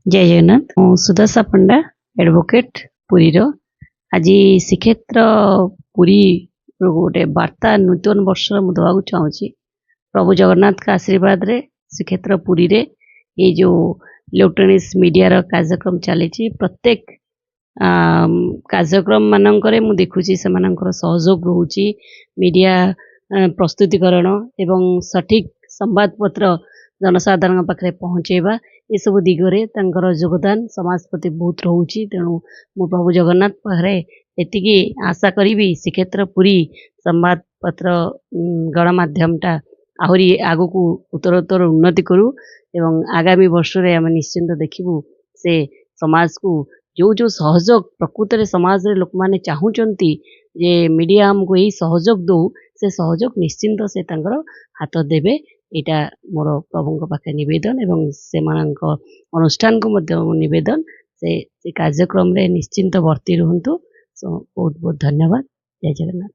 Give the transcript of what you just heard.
जय जगन्नाथ ମୁଁ ସୁଦର୍ଶା ପଣ୍ଡା एडवोकेट पुरी रो आज श्रीक्षेत्र पुरी रो गोटे वार्ता नूतन वर्ष मु देवाक चाहूँगी प्रभु जगन्नाथ का आशीर्वाद रे श्रीक्षेत्र पुरी रे ये जो इलेक्ट्रोनिक्स मीडिया रो कार्यक्रम चली प्रत्येक कार्यक्रम मानकरे मु देखुची से मानकर सहयोग रहउची मीडिया प्रस्तुतिकरण एवं सठिक संवाद पत्र जनसाधारण पाखे पहुँचेबा ये सब दिगरे तांकर योगदान समाज प्रति बहुत रोचे। तेणु मु प्रभु जगन्नाथ पाखे एतिकी आशा करी श्रीक्षेत्र पुरी संवाद पत्र गणमाध्यमटा आहरी आगकू उत्तरोत्तर उन्नति करू एवं आगामी वर्ष रे आम निश्चिंत देखिबू से समाज को जो जो सहयोग प्रकृत रे समाज रे लोक माने चाहूचंती जे मीडिया हमको यही सहयोग दो से सहयोग निश्चिंत से तांकर हाथ देबे एटा मोर प्रभु पाखे निवेदन एवं से अनुष्ठान को मध्य निवेदन से कार्यक्रम रे निश्चिंत भर्ती रुहंतु। बहुत बहुत धन्यवाद। जय जगन्नाथ।